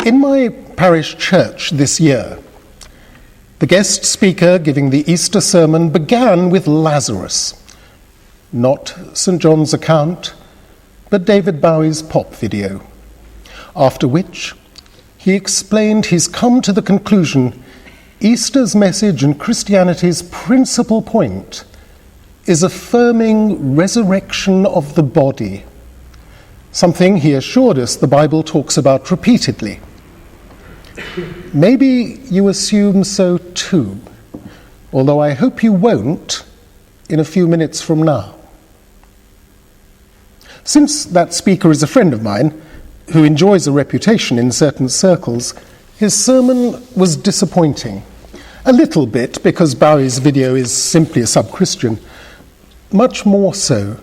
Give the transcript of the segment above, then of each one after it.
In my parish church this year, the guest speaker giving the Easter sermon began with Lazarus, not St. John's account, but David Bowie's pop video, after which he explained he's come to the conclusion Easter's message and Christianity's principal point is affirming resurrection of the body, something he assured us the Bible talks about repeatedly. Maybe you assume so too, although I hope you won't in a few minutes from now. Since that speaker is a friend of mine, who enjoys a reputation in certain circles, his sermon was disappointing. A little bit because Bowie's video is simply a sub-Christian, much more so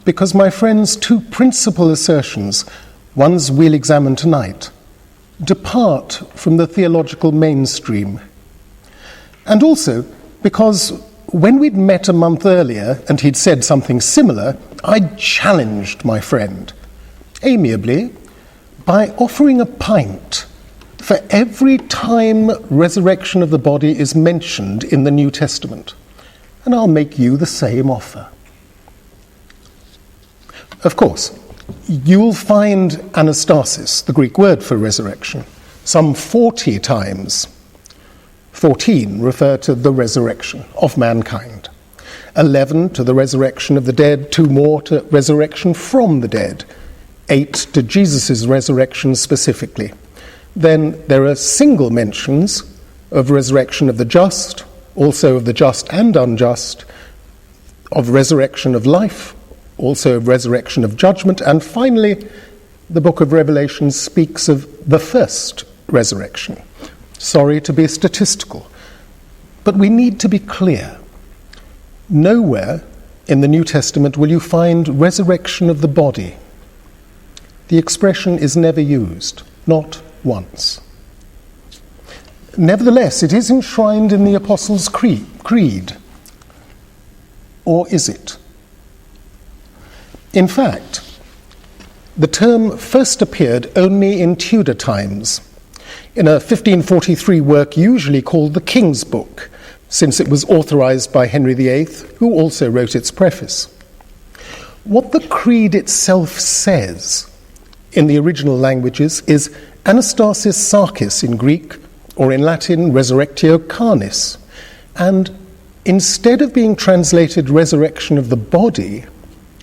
because my friend's two principal assertions, ones we'll examine tonight, depart from the theological mainstream. And also because when we'd met a month earlier and he'd said something similar, I challenged my friend, amiably, by offering a pint for every time resurrection of the body is mentioned in the New Testament. And I'll make you the same offer. Of course, you'll find anastasis, the Greek word for resurrection, some 40 times. 14 refer to the resurrection of mankind. 11 to the resurrection of the dead, 2 more to resurrection from the dead. 8 to Jesus' resurrection specifically. Then there are single mentions of resurrection of the just, also of the just and unjust, of resurrection of life, also of resurrection of judgment, and finally, the book of Revelation speaks of the first resurrection. Sorry to be statistical, but we need to be clear. Nowhere in the New Testament will you find resurrection of the body. The expression is never used, not once. Nevertheless, it is enshrined in the Apostles' Creed. Or is it? In fact, the term first appeared only in Tudor times, in a 1543 work usually called the King's Book, since it was authorized by Henry VIII, who also wrote its preface. What the Creed itself says in the original languages is Anastasis Sarkis in Greek, or in Latin, Resurrectio Carnis. And instead of being translated resurrection of the body,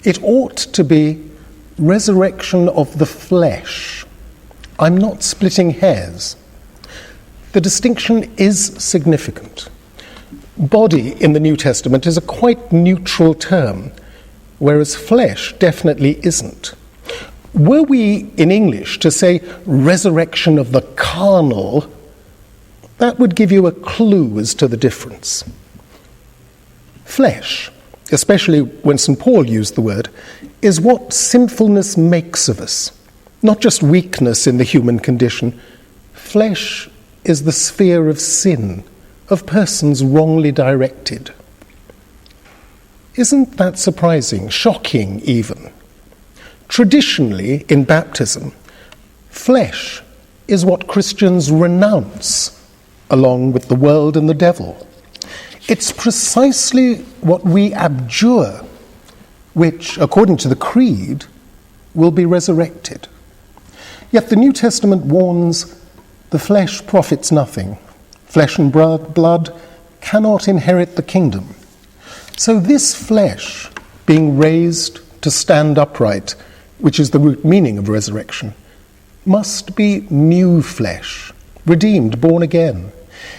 it ought to be resurrection of the flesh. I'm not splitting hairs. The distinction is significant. Body in the New Testament is a quite neutral term, whereas flesh definitely isn't. Were we in English to say resurrection of the carnal, that would give you a clue as to the difference. Flesh, especially when St. Paul used the word, is what sinfulness makes of us, not just weakness in the human condition. Flesh is the sphere of sin, of persons wrongly directed. Isn't that surprising, shocking even? Traditionally, in baptism, flesh is what Christians renounce, along with the world and the devil. It's precisely what we abjure, which, according to the Creed, will be resurrected. Yet the New Testament warns the flesh profits nothing. Flesh and blood cannot inherit the kingdom. So this flesh, being raised to stand upright, which is the root meaning of resurrection, must be new flesh, redeemed, born again.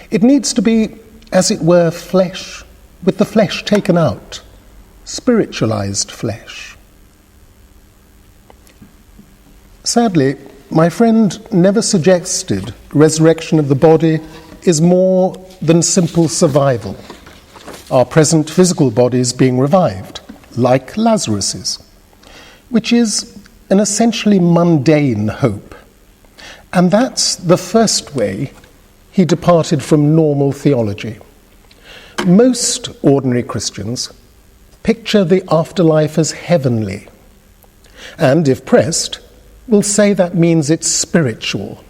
It needs to be, as it were, flesh, with the flesh taken out, spiritualized flesh. Sadly, my friend never suggested resurrection of the body is more than simple survival, our present physical bodies being revived, like Lazarus's, which is an essentially mundane hope. And that's the first way he departed from normal theology. Most ordinary Christians picture the afterlife as heavenly, and if pressed, will say that means it's spiritual.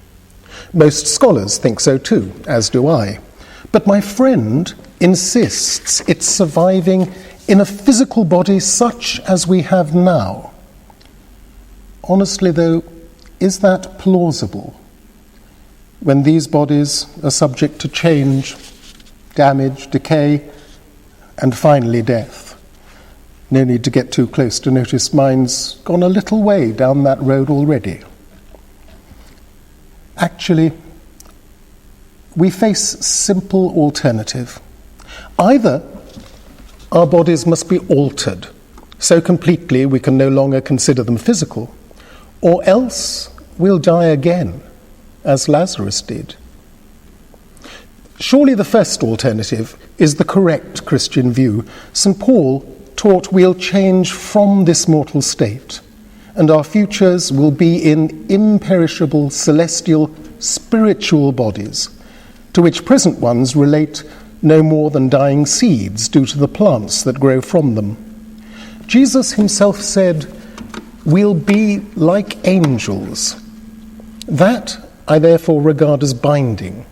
Most scholars think so too, as do I. But my friend insists it's surviving in a physical body such as we have now. Honestly, though, is that plausible when these bodies are subject to change, damage, decay, and finally death? No need to get too close to notice mine's gone a little way down that road already. Actually, we face simple alternative. Either our bodies must be altered so completely we can no longer consider them physical, or else we'll die again, as Lazarus did. Surely the first alternative is the correct Christian view. St. Paul taught we'll change from this mortal state, and our futures will be in imperishable, celestial, spiritual bodies, to which present ones relate no more than dying seeds due to the plants that grow from them. Jesus himself said, "We'll be like angels." That I therefore regard as binding.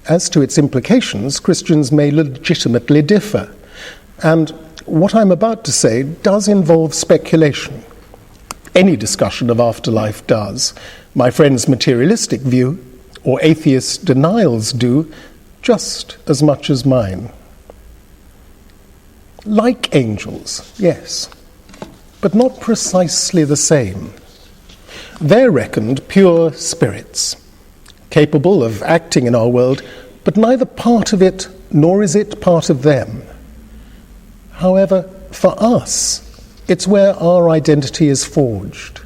As to its implications, Christians may legitimately differ, and what I'm about to say does involve speculation. Any discussion of afterlife does. My friend's materialistic view, or atheist denials do, just as much as mine. Like angels, yes, but not precisely the same. They're reckoned pure spirits, capable of acting in our world, but neither part of it nor is it part of them. However, for us, it's where our identity is forged.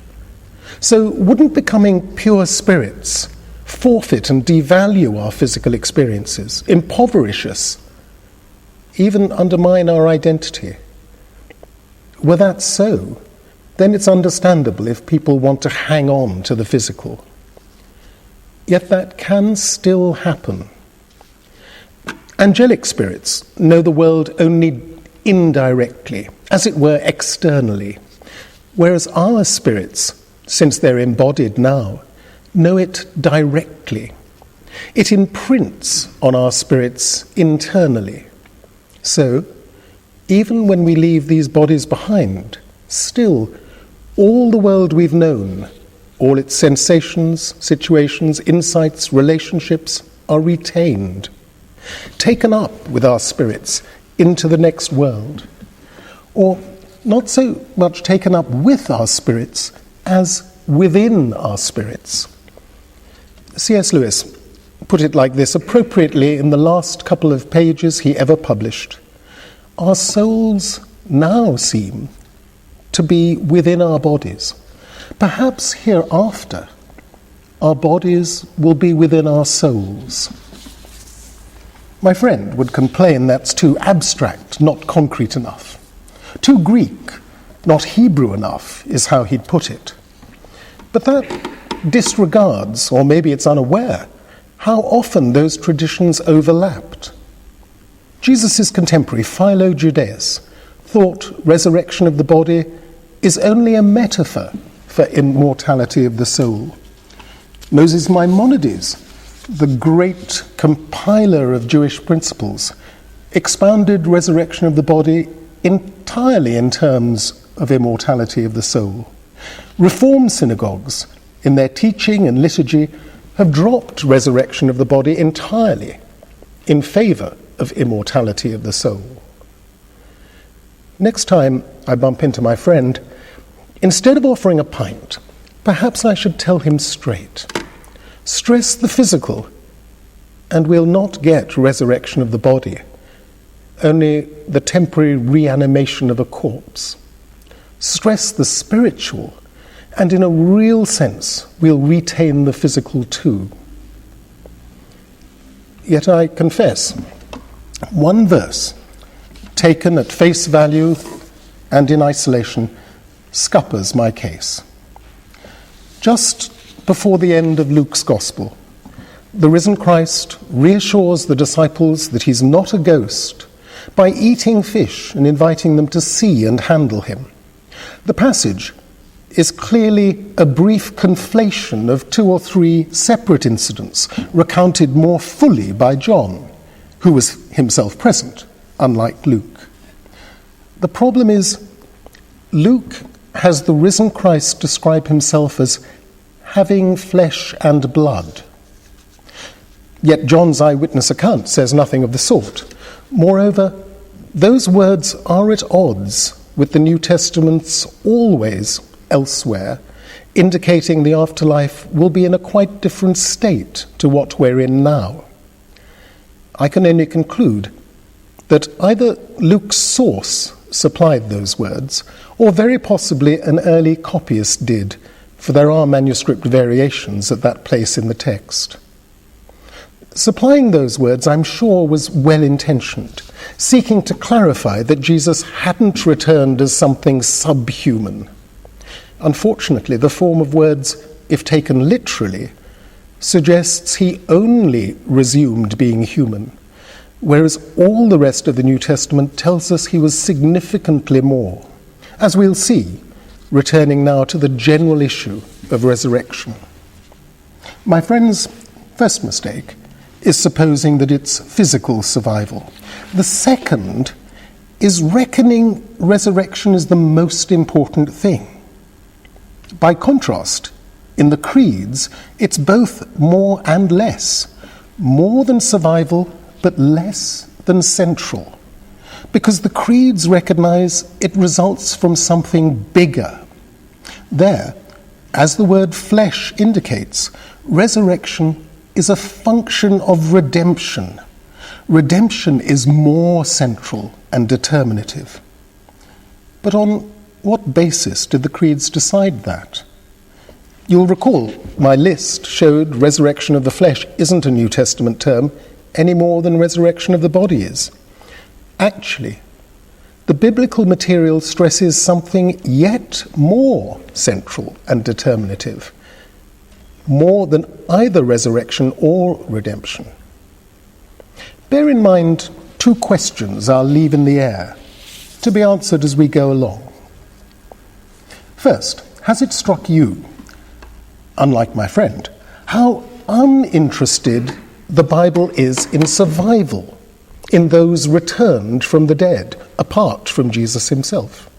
So wouldn't becoming pure spirits forfeit and devalue our physical experiences, impoverish us, even undermine our identity? Were that so, then it's understandable if people want to hang on to the physical. Yet that can still happen. Angelic spirits know the world only indirectly, as it were externally, whereas our spirits, since they're embodied now, know it directly. It imprints on our spirits internally. So, even when we leave these bodies behind, still, all the world we've known, all its sensations, situations, insights, relationships are retained, taken up with our spirits into the next world. Or not so much taken up with our spirits as within our spirits. C.S. Lewis put it like this appropriately in the last couple of pages he ever published. Our souls now seem to be within our bodies. Perhaps hereafter, our bodies will be within our souls. My friend would complain that's too abstract, not concrete enough. Too Greek, not Hebrew enough, is how he'd put it. But that disregards, or maybe it's unaware, how often those traditions overlapped. Jesus' contemporary, Philo Judaeus, thought resurrection of the body is only a metaphor for immortality of the soul. Moses Maimonides, the great compiler of Jewish principles, expounded resurrection of the body entirely in terms of immortality of the soul. Reform synagogues, in their teaching and liturgy, have dropped resurrection of the body entirely in favour of immortality of the soul. Next time I bump into my friend, instead of offering a pint, perhaps I should tell him straight. Stress the physical, and we'll not get resurrection of the body, only the temporary reanimation of a corpse. Stress the spiritual, and in a real sense, we'll retain the physical too. Yet I confess, one verse, taken at face value and in isolation, scuppers my case. Just before the end of Luke's Gospel, the risen Christ reassures the disciples that he's not a ghost by eating fish and inviting them to see and handle him. The passage is clearly a brief conflation of 2 or 3 separate incidents recounted more fully by John, who was himself present, unlike Luke. The problem is, Luke has the risen Christ describe himself as having flesh and blood. Yet John's eyewitness account says nothing of the sort. Moreover, those words are at odds with the New Testament's always elsewhere, indicating the afterlife will be in a quite different state to what we're in now. I can only conclude that either Luke's source supplied those words, or very possibly an early copyist did, for there are manuscript variations at that place in the text. Supplying those words, I'm sure, was well-intentioned, seeking to clarify that Jesus hadn't returned as something subhuman. Unfortunately, the form of words, if taken literally, suggests he only resumed being human, whereas all the rest of the New Testament tells us he was significantly more, as we'll see, returning now to the general issue of resurrection. My friend's first mistake is supposing that it's physical survival. The second is reckoning resurrection as the most important thing. By contrast, in the creeds, it's both more and less, more than survival, but less than central, because the creeds recognize it results from something bigger. There, as the word flesh indicates, resurrection is a function of redemption. Redemption is more central and determinative. But on what basis did the creeds decide that? You'll recall my list showed resurrection of the flesh isn't a New Testament term any more than resurrection of the body is. Actually, the biblical material stresses something yet more central and determinative, more than either resurrection or redemption. Bear in mind 2 questions I'll leave in the air, to be answered as we go along. First, has it struck you, unlike my friend, how uninterested the Bible is in survival, in those returned from the dead, apart from Jesus himself?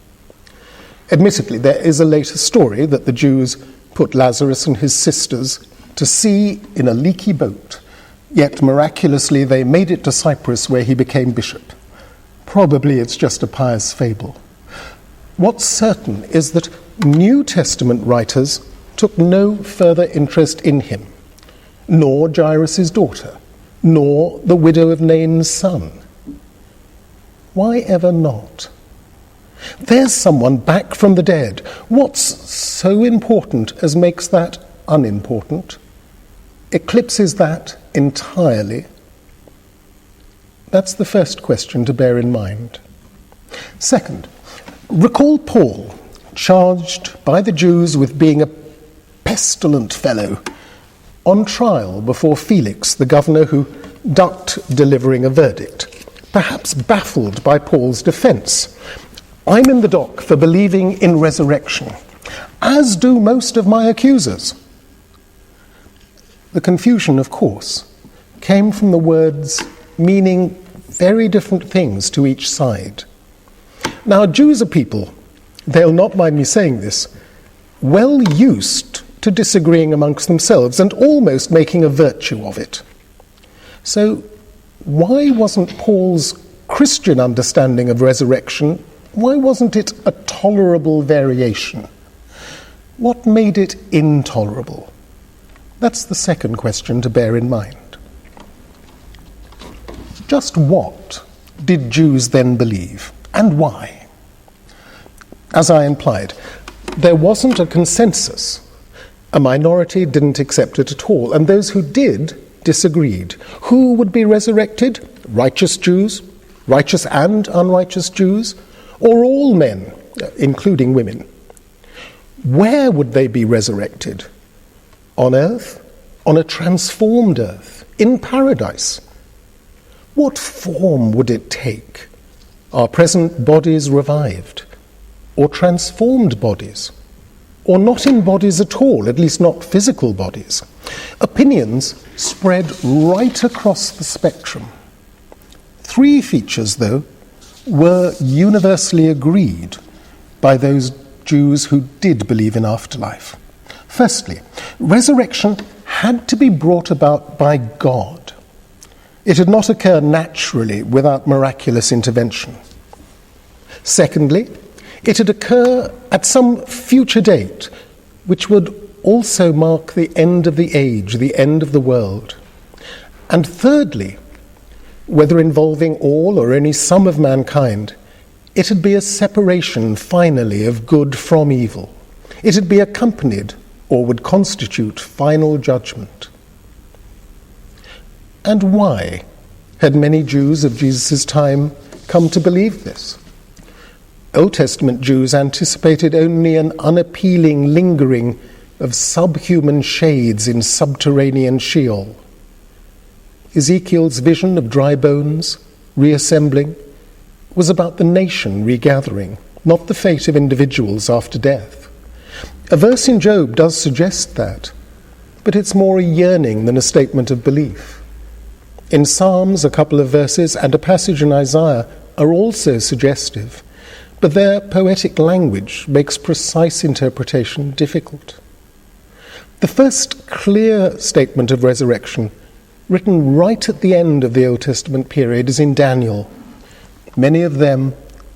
Admittedly, there is a later story that the Jews put Lazarus and his sisters to sea in a leaky boat, yet miraculously they made it to Cyprus, where he became bishop. Probably it's just a pious fable. What's certain is that New Testament writers took no further interest in him, nor Jairus' daughter, nor the widow of Nain's son. Why ever not? There's someone back from the dead. What's so important as makes that unimportant? Eclipses that entirely? That's the first question to bear in mind. Second, recall Paul, charged by the Jews with being a pestilent fellow, on trial before Felix, the governor, who ducked delivering a verdict, perhaps baffled by Paul's defense. I'm in the dock for believing in resurrection, as do most of my accusers. The confusion, of course, came from the words meaning very different things to each side. Now, Jews are people, they'll not mind me saying this, well used to disagreeing amongst themselves and almost making a virtue of it. So why wasn't Paul's Christian understanding of resurrection, why wasn't it a tolerable variation? What made it intolerable? That's the second question to bear in mind. Just what did Jews then believe, and why? As I implied, there wasn't a consensus. A minority didn't accept it at all, and those who did disagreed. Who would be resurrected? Righteous Jews, righteous and unrighteous Jews, or all men, including women? Where would they be resurrected? On earth? On a transformed earth? In paradise? What form would it take? Our present bodies revived? Or transformed bodies? or not in bodies at all, at least not physical bodies. Opinions spread right across the spectrum. Three features, though, were universally agreed by those Jews who did believe in afterlife. Firstly, resurrection had to be brought about by God. It had not occurred naturally without miraculous intervention. Secondly, it had occurred at some future date, which would also mark the end of the age, the end of the world. And thirdly, whether involving all or only some of mankind, it'd be a separation, finally, of good from evil. It'd be accompanied, or would constitute, final judgment. And why had many Jews of Jesus' time come to believe this? Old Testament Jews anticipated only an unappealing lingering of subhuman shades in subterranean Sheol. Ezekiel's vision of dry bones reassembling was about the nation regathering, not the fate of individuals after death. A verse in Job does suggest that, but it's more a yearning than a statement of belief. In Psalms, a couple of verses and a passage in Isaiah are also suggestive, but their poetic language makes precise interpretation difficult. The first clear statement of resurrection, written right at the end of the Old Testament period, is in Daniel. Many of them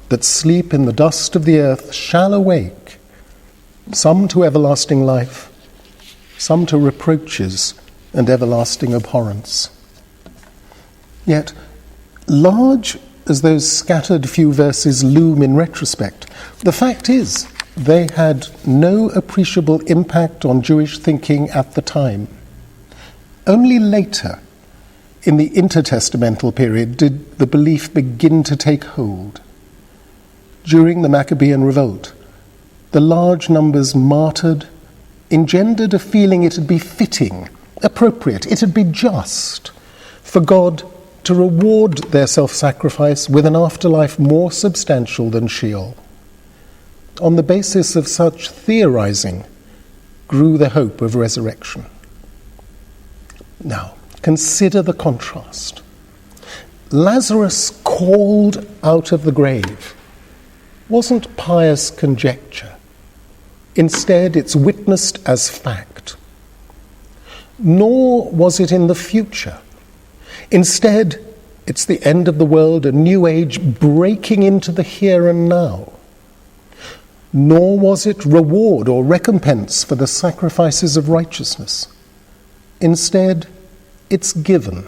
that sleep in the dust of the earth shall awake, some to everlasting life, some to reproaches and everlasting abhorrence. Yet, large as those scattered few verses loom in retrospect, the fact is they had no appreciable impact on Jewish thinking at the time. Only later, in the intertestamental period, did the belief begin to take hold. During the Maccabean revolt, the large numbers martyred engendered a feeling it'd be fitting, appropriate, it'd be just for God to reward their self-sacrifice with an afterlife more substantial than Sheol. On the basis of such theorizing grew the hope of resurrection. Now, consider the contrast. Lazarus called out of the grave wasn't pious conjecture. Instead, it's witnessed as fact. Nor was it in the future. Instead, it's the end of the world, a new age breaking into the here and now. Nor was it reward or recompense for the sacrifices of righteousness. Instead, it's given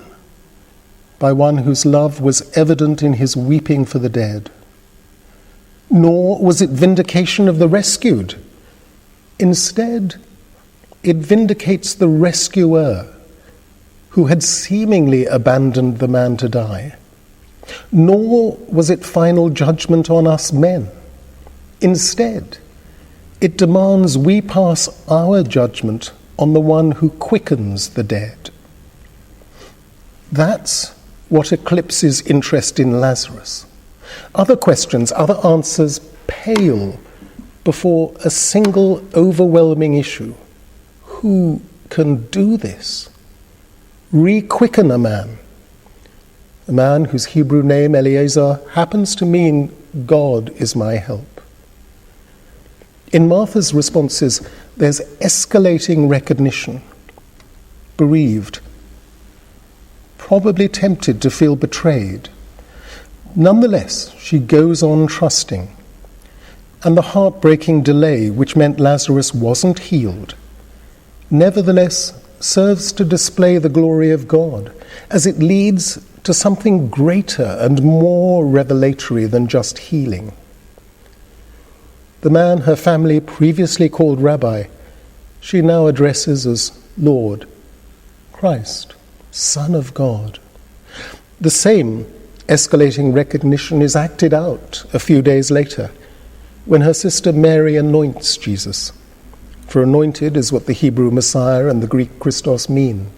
by one whose love was evident in his weeping for the dead. Nor was it vindication of the rescued. Instead, it vindicates the rescuer who had seemingly abandoned the man to die. Nor was it final judgment on us men. Instead, it demands we pass our judgment on the one who quickens the dead. That's what eclipses interest in Lazarus. Other questions, other answers pale before a single overwhelming issue. Who can do this? Re-quicken a man whose Hebrew name, Eliezer, happens to mean God is my help. In Martha's responses, there's escalating recognition, bereaved, probably tempted to feel betrayed. Nonetheless, she goes on trusting. And the heartbreaking delay, which meant Lazarus wasn't healed, nevertheless serves to display the glory of God, as it leads to something greater and more revelatory than just healing. The man her family previously called Rabbi, she now addresses as Lord, Christ, Son of God. The same escalating recognition is acted out a few days later when her sister Mary anoints Jesus. For anointed is what the Hebrew Messiah and the Greek Christos mean.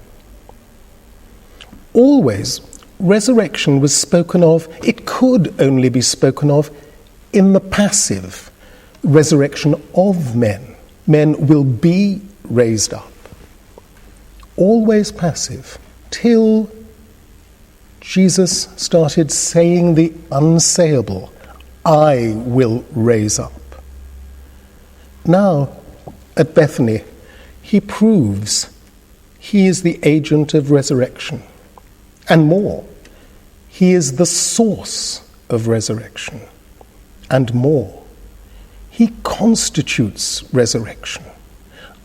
Always, resurrection was spoken of, it could only be spoken of, in the passive, resurrection of men. Men will be raised up. Always passive, till Jesus started saying the unsayable, I will raise up. Now, at Bethany, he proves he is the agent of resurrection. And more, he is the source of resurrection. And more, he constitutes resurrection.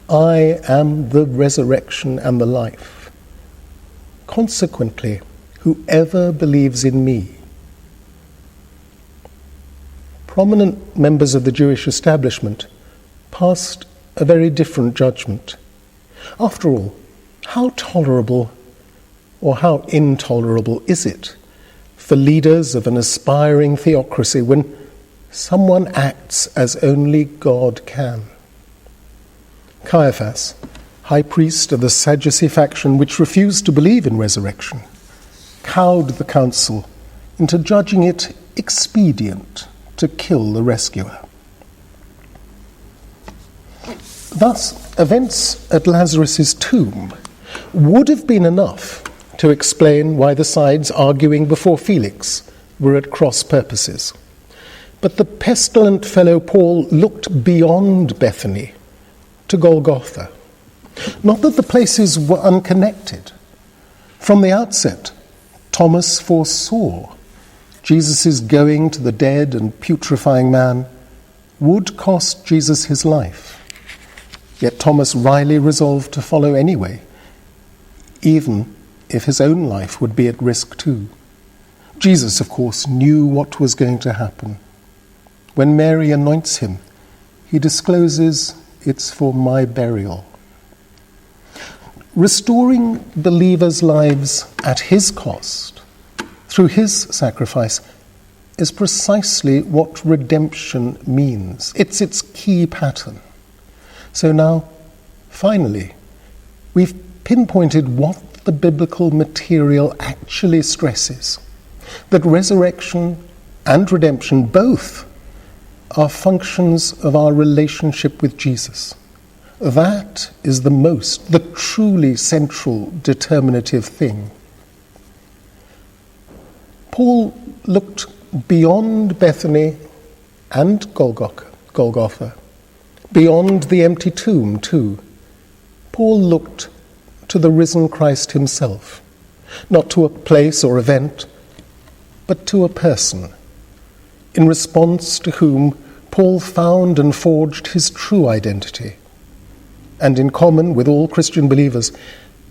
I am the resurrection and the life. Consequently, whoever believes in me. Prominent members of the Jewish establishment passed a very different judgment. After all, how tolerable or how intolerable is it for leaders of an aspiring theocracy when someone acts as only God can? Caiaphas, high priest of the Sadducee faction which refused to believe in resurrection, cowed the council into judging it expedient to kill the rescuer. Thus, events at Lazarus' tomb would have been enough to explain why the sides arguing before Felix were at cross purposes. But the pestilent fellow Paul looked beyond Bethany to Golgotha. Not that the places were unconnected. From the outset, Thomas foresaw Jesus' going to the dead and putrefying man would cost Jesus his life. Yet Thomas wryly resolved to follow anyway, even if his own life would be at risk too. Jesus, of course, knew what was going to happen. When Mary anoints him, he discloses, it's for my burial. Restoring believers' lives at his cost, through his sacrifice, is precisely what redemption means. It's its key pattern. So now, finally, we've pinpointed what the biblical material actually stresses, that resurrection and redemption both are functions of our relationship with Jesus. That is the truly central determinative thing. Paul looked beyond Bethany and Golgotha, beyond the empty tomb too. Paul looked to the risen Christ himself, not to a place or event, but to a person, in response to whom Paul found and forged his true identity. And in common with all Christian believers,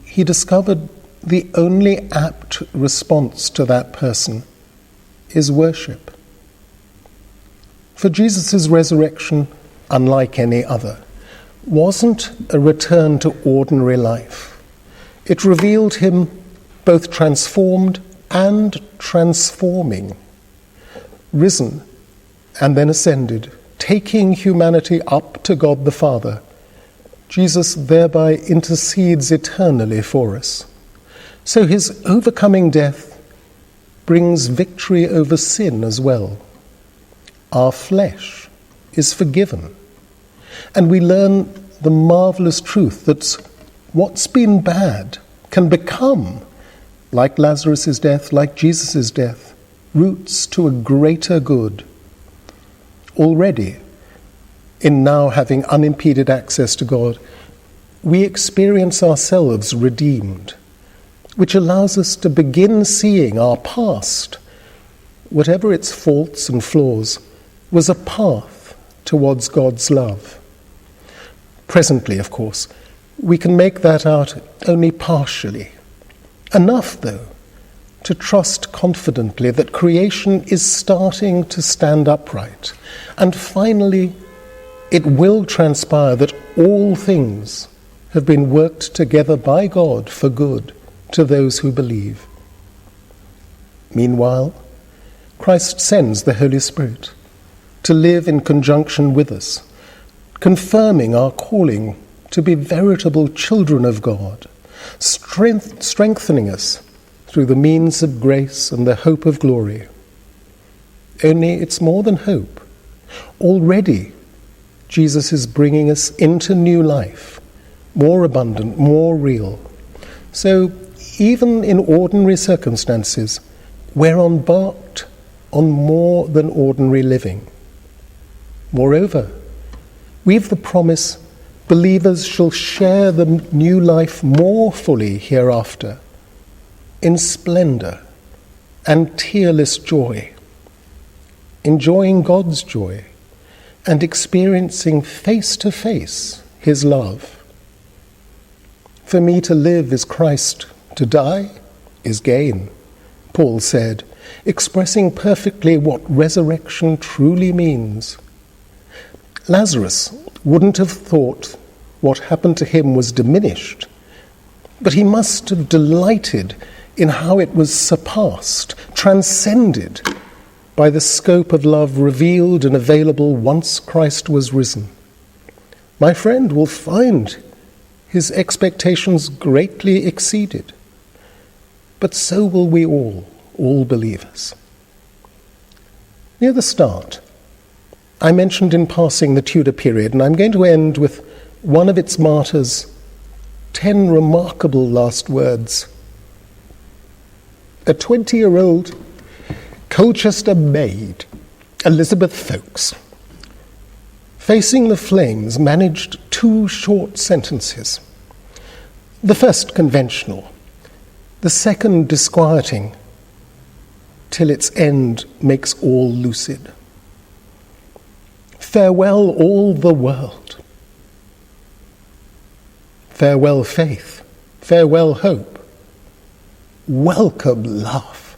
he discovered the only apt response to that person is worship. For Jesus' resurrection, unlike any other, wasn't a return to ordinary life. It revealed him both transformed and transforming, risen and then ascended, taking humanity up to God the Father. Jesus thereby intercedes eternally for us. So his overcoming death brings victory over sin as well. Our flesh is forgiven. And we learn the marvelous truth that what's been bad can become, like Lazarus' death, like Jesus' death, roots to a greater good. Already, in now having unimpeded access to God, we experience ourselves redeemed, which allows us to begin seeing our past, whatever its faults and flaws, was a path towards God's love. Presently, of course, we can make that out only partially. Enough, though, to trust confidently that creation is starting to stand upright. And finally, it will transpire that all things have been worked together by God for good to those who believe. Meanwhile, Christ sends the Holy Spirit to live in conjunction with us, confirming our calling to be veritable children of God, strengthening us through the means of grace and the hope of glory. Only it's more than hope. Already, Jesus is bringing us into new life, more abundant, more real. So even in ordinary circumstances, we're embarked on more than ordinary living. Moreover, we've the promise believers shall share the new life more fully hereafter, in splendor and tearless joy, enjoying God's joy and experiencing face to face his love. For me to live is Christ, to die is gain, Paul said, expressing perfectly what resurrection truly means. Lazarus wouldn't have thought what happened to him was diminished, but he must have delighted in how it was surpassed, transcended by the scope of love revealed and available once Christ was risen. My friend will find his expectations greatly exceeded, but so will we all believers. Near the start, I mentioned in passing the Tudor period, and I'm going to end with one of its martyrs' 10 remarkable last words. A 20-year-old Colchester maid, Elizabeth Folkes, facing the flames, managed 2 short sentences. The first conventional, the second disquieting, till its end makes all lucid. Farewell all the world. Farewell faith. Farewell hope. Welcome love.